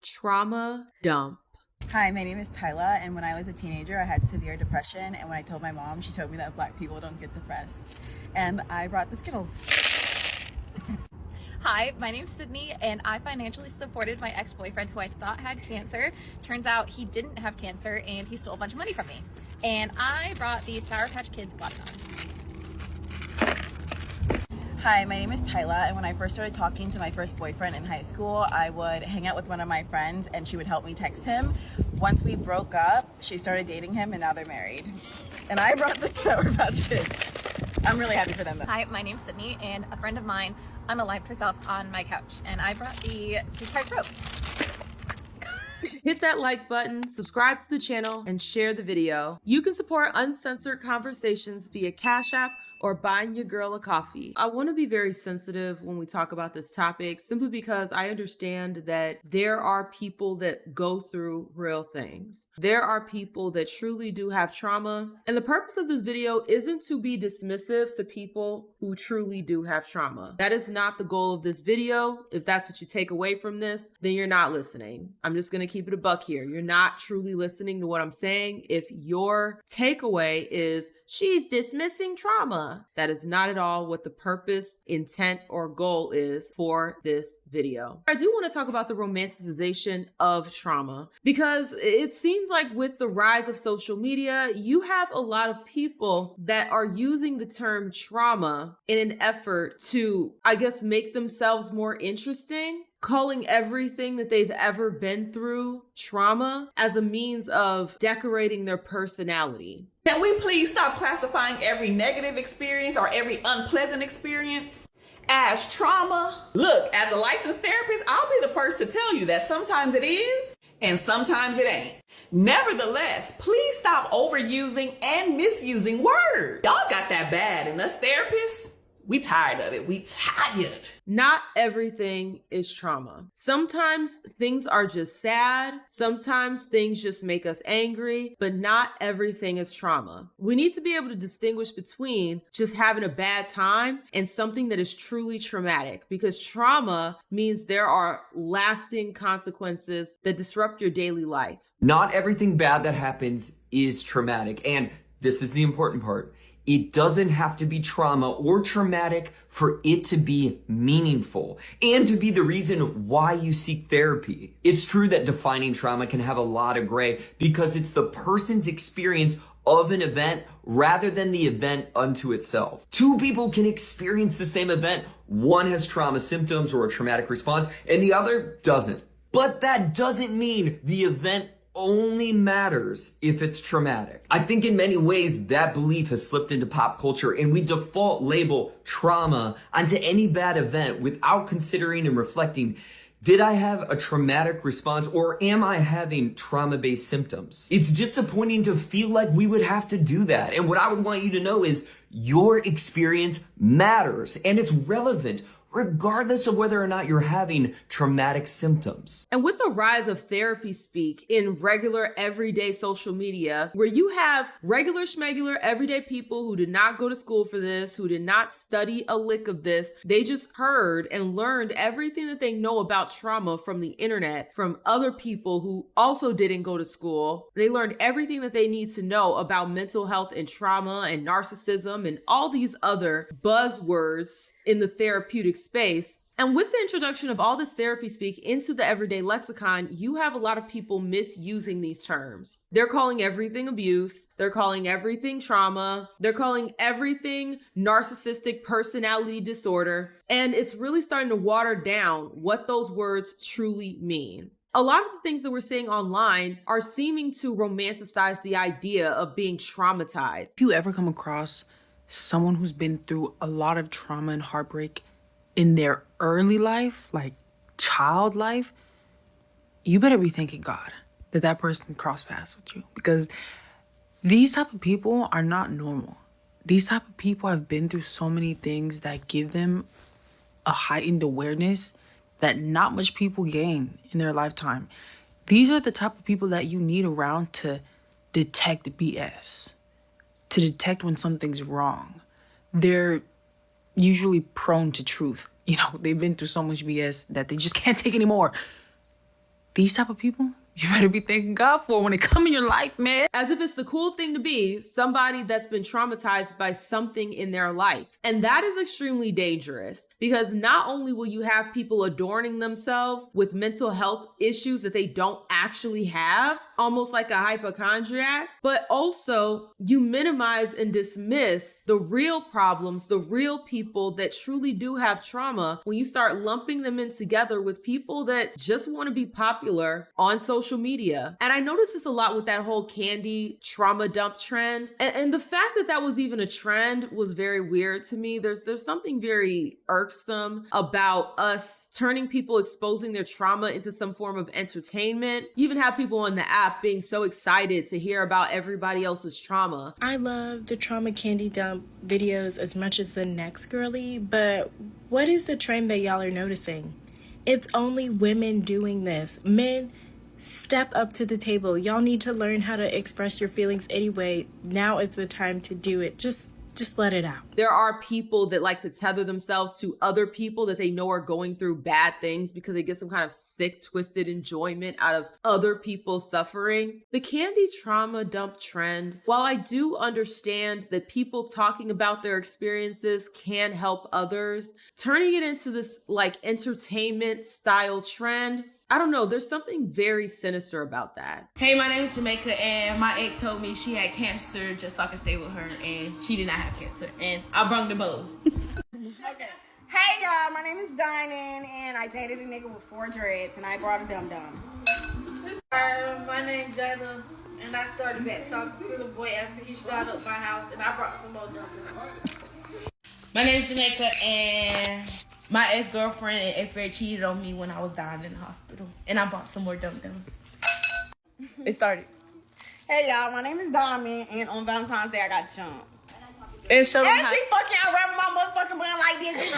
Trauma dump. Hi, my name is Tyla, and when I was a teenager, I had severe depression, and when I told my mom, she told me that Black people don't get depressed, and I brought the Skittles. Hi, my name's Sydney, and I financially supported my ex-boyfriend who I thought had cancer. Turns out he didn't have cancer, and he stole a bunch of money from me. And I brought these Sour Patch Kids watermelon. Hi, my name is Tyla, and when I first started talking to my first boyfriend in high school, I would hang out with one of my friends, and she would help me text him. Once we broke up, she started dating him, and now they're married. And I brought the Sour Patch Kids. I'm really happy for them, though. Hi, my name's Sydney, and a friend of mine unalived herself on my couch, and I brought the Surprise Ropes. Hit that like button, subscribe to the channel, and share the video. You can support uncensored conversations via Cashapp or buying your girl a coffee. I want to be very sensitive when we talk about this topic, simply because I understand that there are people that go through real things. There are people that truly do have trauma. And the purpose of this video isn't to be dismissive to people who truly do have trauma. That is not the goal of this video. If that's what you take away from this, then you're not listening. I'm just going to keep it a buck here. You're not truly listening to what I'm saying. If your takeaway is she's dismissing trauma, that is not at all what the purpose, intent, or goal is for this video. I do want to talk about the romanticization of trauma, because it seems like with the rise of social media, you have a lot of people that are using the term trauma in an effort to, I guess, make themselves more interesting, calling everything that they've ever been through trauma as a means of decorating their personality. Can we please stop classifying every negative experience or every unpleasant experience as trauma? Look, as a licensed therapist, I'll be the first to tell you that sometimes it is and sometimes it ain't. Nevertheless, please stop overusing and misusing words. Y'all got that bad, and us therapists, we tired of it. We tired. Not everything is trauma. Sometimes things are just sad. Sometimes things just make us angry, but not everything is trauma. We need to be able to distinguish between just having a bad time and something that is truly traumatic, because trauma means there are lasting consequences that disrupt your daily life. Not everything bad that happens is traumatic. And this is the important part. It doesn't have to be trauma or traumatic for it to be meaningful and to be the reason why you seek therapy. It's true that defining trauma can have a lot of gray because it's the person's experience of an event rather than the event unto itself. Two people can experience the same event. One has trauma symptoms or a traumatic response and the other doesn't. But that doesn't mean the event only matters if it's traumatic. I think in many ways that belief has slipped into pop culture, and we default label trauma onto any bad event without considering and reflecting, did I have a traumatic response or am I having trauma-based symptoms? It's disappointing to feel like we would have to do that. And what I would want you to know is your experience matters and it's relevant, regardless of whether or not you're having traumatic symptoms. And with the rise of therapy speak in regular everyday social media, where you have regular schmegular everyday people who did not go to school for this, who did not study a lick of this, they just heard and learned everything that they know about trauma from the internet, from other people who also didn't go to school. They learned everything that they need to know about mental health and trauma and narcissism and all these other buzzwords in the therapeutic space. And with the introduction of all this therapy speak into the everyday lexicon, you have a lot of people misusing these terms. They're calling everything abuse. They're calling everything trauma. They're calling everything narcissistic personality disorder. And it's really starting to water down what those words truly mean. A lot of the things that we're seeing online are seeming to romanticize the idea of being traumatized. If you ever come across someone who's been through a lot of trauma and heartbreak in their early life, like child life, you better be thanking God that that person crossed paths with you, because these type of people are not normal. These type of people have been through so many things that give them a heightened awareness that not much people gain in their lifetime. These are the type of people that you need around to detect BS, to detect when something's wrong. They're usually prone to truth. You know, they've been through so much BS that they just can't take anymore. these type of people, you better be thanking God for when they come in your life, man. As if it's the cool thing to be somebody that's been traumatized by something in their life. And that is extremely dangerous because not only will you have people adorning themselves with mental health issues that they don't actually have, almost like a hypochondriac, but also you minimize and dismiss the real problems, the real people that truly do have trauma when you start lumping them in together with people that just want to be popular on social media. And I noticed this a lot with that whole candy trauma dump trend. And the fact that that was even a trend was very weird to me. There's something very irksome about us turning people exposing their trauma into some form of entertainment. You even have people on the app being so excited to hear about everybody else's trauma. I love the trauma candy dump videos as much as the next girly, but what is the trend that y'all are noticing? It's only women doing this. Men, step up to the table. Y'all need to learn how to express your feelings anyway. Now is the time to do it. Just let it out. There are people that like to tether themselves to other people that they know are going through bad things because they get some kind of sick, twisted enjoyment out of other people's suffering. The candy trauma dump trend, while I do understand that people talking about their experiences can help others, turning it into this like entertainment style trend, I don't know, there's something very sinister about that. Hey, my name is Jamaica, and my ex told me she had cancer just so I could stay with her, and she did not have cancer, and I brung the bow. Okay. Hey y'all, my name is Diamond, and I dated a nigga with 4 dreads, and I brought a dum-dum. My name's Jayla, and I started back talking to the boy after he shot up my house, and I brought some more dum-dums. My name's Jamaica, and my ex-girlfriend and ex-friend cheated on me when I was dying in the hospital, and I bought some more dum-dums. It started. Hey y'all, my name is Diamond, and on Valentine's Day I got jumped. And so And she fucking around my motherfucking bun like this.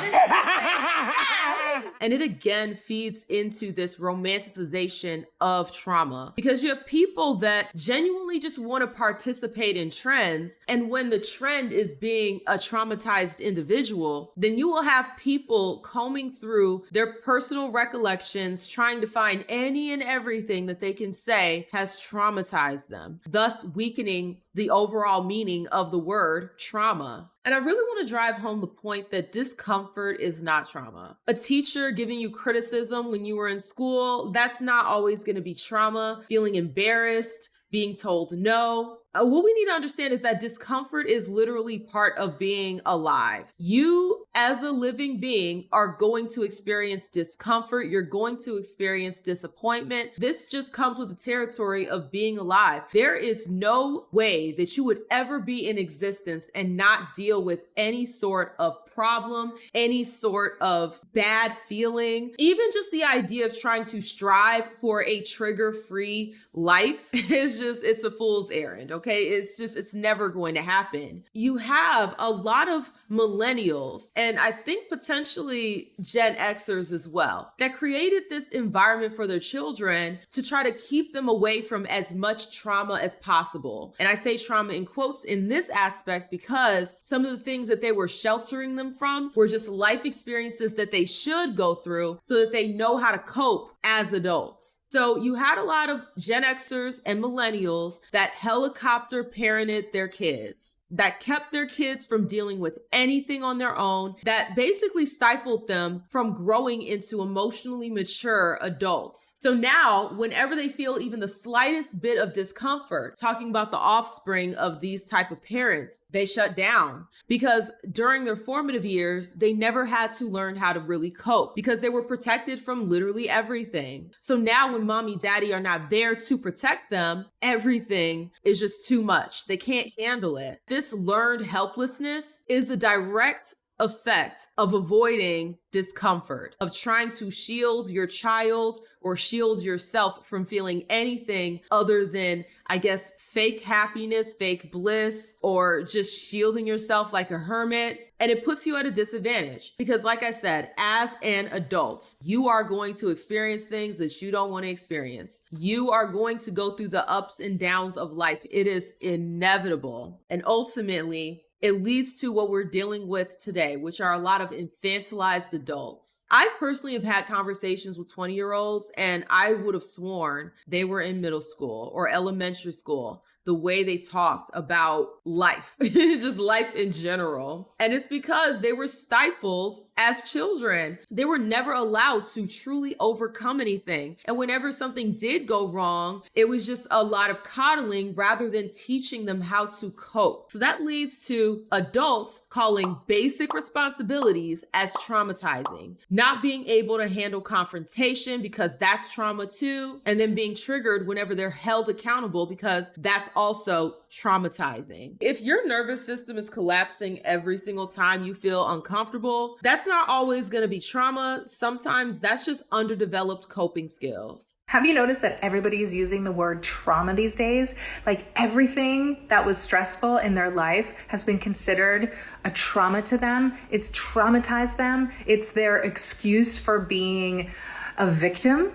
And it again feeds into this romanticization of trauma because you have people that genuinely just want to participate in trends. And when the trend is being a traumatized individual, then you will have people combing through their personal recollections, trying to find any and everything that they can say has traumatized them, thus weakening the overall meaning of the word trauma. And I really want to drive home the point that discomfort is not trauma. A teacher giving you criticism when you were in school, that's not always going to be trauma. Feeling embarrassed, being told no. What we need to understand is that discomfort is literally part of being alive. You, as a living being, are going to experience discomfort. You're going to experience disappointment. This just comes with the territory of being alive. There is no way that you would ever be in existence and not deal with any sort of problem, any sort of bad feeling. Even just the idea of trying to strive for a trigger-free life is just, it's a fool's errand, okay? It's never going to happen. You have a lot of millennials, and I think potentially Gen Xers as well, that created this environment for their children to try to keep them away from as much trauma as possible. And I say trauma in quotes in this aspect because some of the things that they were sheltering them from were just life experiences that they should go through so that they know how to cope as adults. So you had a lot of Gen Xers and millennials that helicopter parented their kids, that kept their kids from dealing with anything on their own, that basically stifled them from growing into emotionally mature adults. So now, whenever they feel even the slightest bit of discomfort, talking about the offspring of these type of parents, they shut down because during their formative years, they never had to learn how to really cope because they were protected from literally everything. So now when mommy, daddy are not there to protect them, everything is just too much. They can't handle it. This learned helplessness is the direct effect of avoiding discomfort, of trying to shield your child or shield yourself from feeling anything other than, I guess, fake happiness, fake bliss, or just shielding yourself like a hermit. And it puts you at a disadvantage because, like I said, as an adult, you are going to experience things that you don't want to experience. You are going to go through the ups and downs of life. It is inevitable. And ultimately, it leads to what we're dealing with today, which are a lot of infantilized adults. I personally have had conversations with 20-year-olds, and I would have sworn they were in middle school or elementary school, the way they talked about life, just life in general. And it's because they were stifled as children. They were never allowed to truly overcome anything. And whenever something did go wrong, it was just a lot of coddling rather than teaching them how to cope. So that leads to adults calling basic responsibilities as traumatizing, not being able to handle confrontation because that's trauma too, and then being triggered whenever they're held accountable because that's also traumatizing. If your nervous system is collapsing every single time you feel uncomfortable, that's not always going to be trauma. Sometimes that's just underdeveloped coping skills. Have you noticed that everybody is using the word trauma these days? Like everything that was stressful in their life has been considered a trauma to them. It's traumatized them. It's their excuse for being a victim.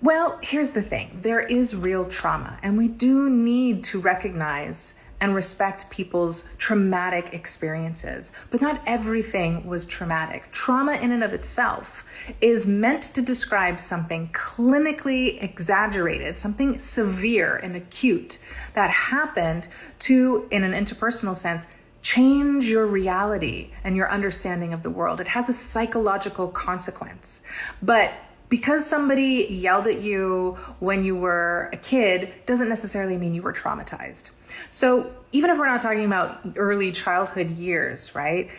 Well, here's the thing. There is real trauma, and we do need to recognize and respect people's traumatic experiences. But not everything was traumatic. Trauma in and of itself is meant to describe something clinically exaggerated, something severe and acute that happened to, in an interpersonal sense, change your reality and your understanding of the world. It has a psychological consequence. But because somebody yelled at you when you were a kid doesn't necessarily mean you were traumatized. So even if we're not talking about early childhood years, right?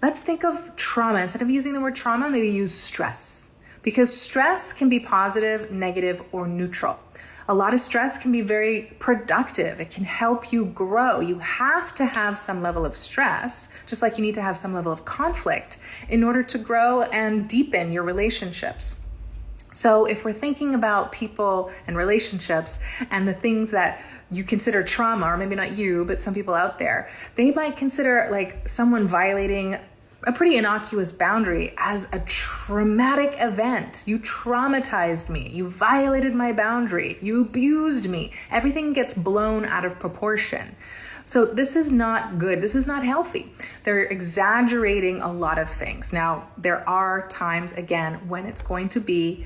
Let's think of trauma. Instead of using the word trauma, maybe use stress. Because stress can be positive, negative, or neutral. A lot of stress can be very productive. It can help you grow. You have to have some level of stress, just like you need to have some level of conflict in order to grow and deepen your relationships. So if we're thinking about people and relationships and the things that you consider trauma, or maybe not you, but some people out there, they might consider like someone violating a pretty innocuous boundary as a traumatic event. You traumatized me. You violated my boundary. You abused me. Everything gets blown out of proportion. So this is not good. This is not healthy. They're exaggerating a lot of things. Now, there are times, again, when it's going to be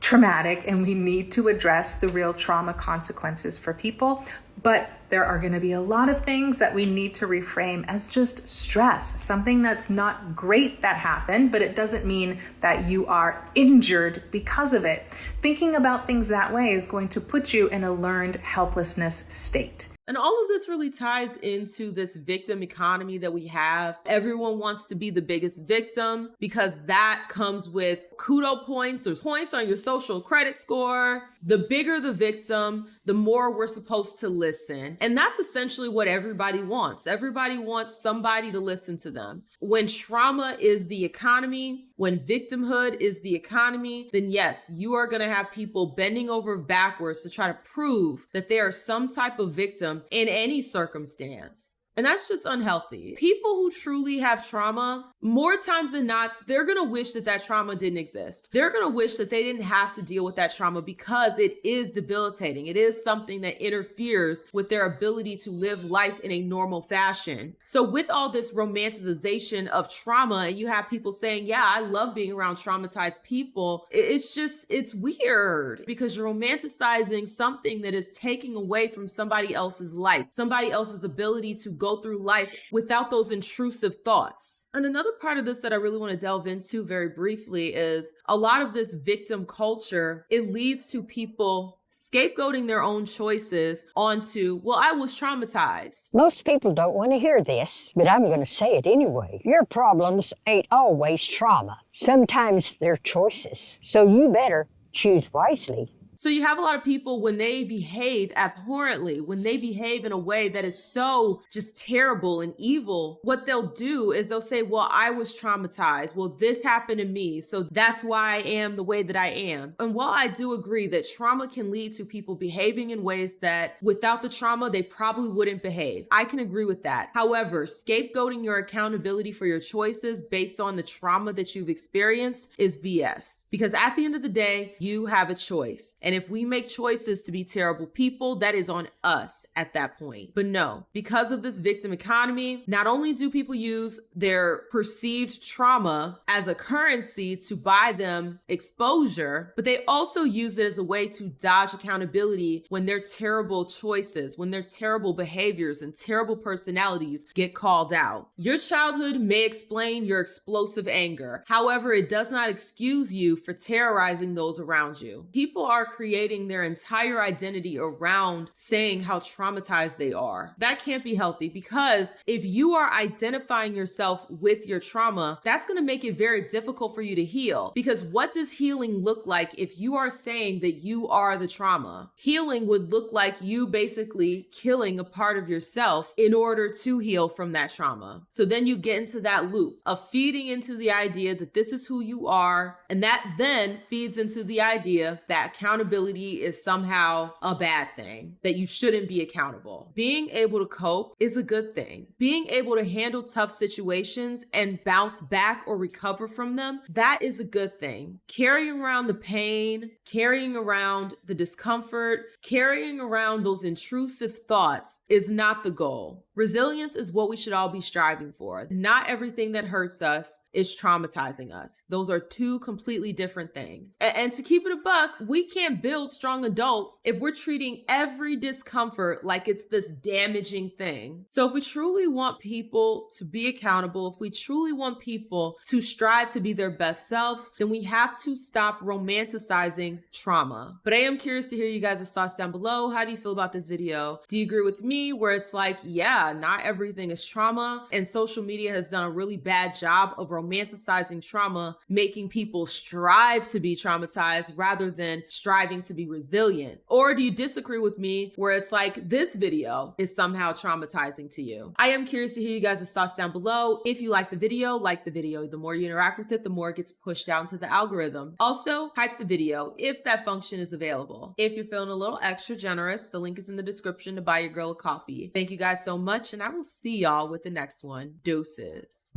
traumatic and we need to address the real trauma consequences for people. But there are going to be a lot of things that we need to reframe as just stress, something that's not great that happened, but it doesn't mean that you are injured because of it. Thinking about things that way is going to put you in a learned helplessness state. And all of this really ties into this victim economy that we have. Everyone wants to be the biggest victim because that comes with kudo points or points on your social credit score. The bigger the victim, the more we're supposed to listen. And that's essentially what everybody wants. Everybody wants somebody to listen to them. When trauma is the economy, when victimhood is the economy, then yes, you are going to have people bending over backwards to try to prove that they are some type of victim in any circumstance. And that's just unhealthy. People who truly have trauma, more times than not, they're going to wish that that trauma didn't exist. They're going to wish that they didn't have to deal with that trauma because it is debilitating. It is something that interferes with their ability to live life in a normal fashion. So with all this romanticization of trauma, and you have people saying, yeah, I love being around traumatized people. It's weird because you're romanticizing something that is taking away from somebody else's life, somebody else's ability to go through life without those intrusive thoughts. And another part of this that I really want to delve into very briefly is a lot of this victim culture. It leads to people scapegoating their own choices onto, well, I was traumatized. Most people don't want to hear this, but I'm going to say it anyway. Your problems ain't always trauma. Sometimes they're choices. So you better choose wisely. So you have a lot of people when they behave abhorrently, when they behave in a way that is so just terrible and evil, what they'll do is they'll say, well, I was traumatized. Well, this happened to me. So that's why I am the way that I am. And while I do agree that trauma can lead to people behaving in ways that without the trauma, they probably wouldn't behave. I can agree with that. However, scapegoating your accountability for your choices based on the trauma that you've experienced is BS. Because at the end of the day, you have a choice. And if we make choices to be terrible people, that is on us at that point. But no, because of this victim economy, not only do people use their perceived trauma as a currency to buy them exposure, but they also use it as a way to dodge accountability when their terrible choices, when their terrible behaviors and terrible personalities get called out. Your childhood may explain your explosive anger. However, it does not excuse you for terrorizing those around you. People are creating their entire identity around saying how traumatized they are. That can't be healthy, because if you are identifying yourself with your trauma, that's going to make it very difficult for you to heal. Because what does healing look like if you are saying that you are the trauma? Healing would look like you basically killing a part of yourself in order to heal from that trauma. So then you get into that loop of feeding into the idea that this is who you are, and that then feeds into the idea that accountability is somehow a bad thing, that you shouldn't be accountable. Being able to cope is a good thing. Being able to handle tough situations and bounce back or recover from them, that is a good thing. Carrying around the pain, carrying around the discomfort, carrying around those intrusive thoughts is not the goal. Resilience is what we should all be striving for. Not everything that hurts us is traumatizing us. Those are two completely different things. And to keep it a buck, we can't build strong adults if we're treating every discomfort like it's this damaging thing. So if we truly want people to be accountable, if we truly want people to strive to be their best selves, then we have to stop romanticizing trauma. But I am curious to hear you guys' thoughts down below. How do you feel about this video? Do you agree with me where it's like, yeah, not everything is trauma, and social media has done a really bad job of romanticizing trauma, making people strive to be traumatized rather than striving to be resilient? Or do you disagree with me where it's like this video is somehow traumatizing to you? I am curious to hear you guys' thoughts down below. If you like the video, the more you interact with it, the more it gets pushed out into the algorithm. Also, hype the video if that function is available. If you're feeling a little extra generous, the link is in the description to buy your girl a coffee. Thank you guys so much, and I will see y'all with the next one. Deuces.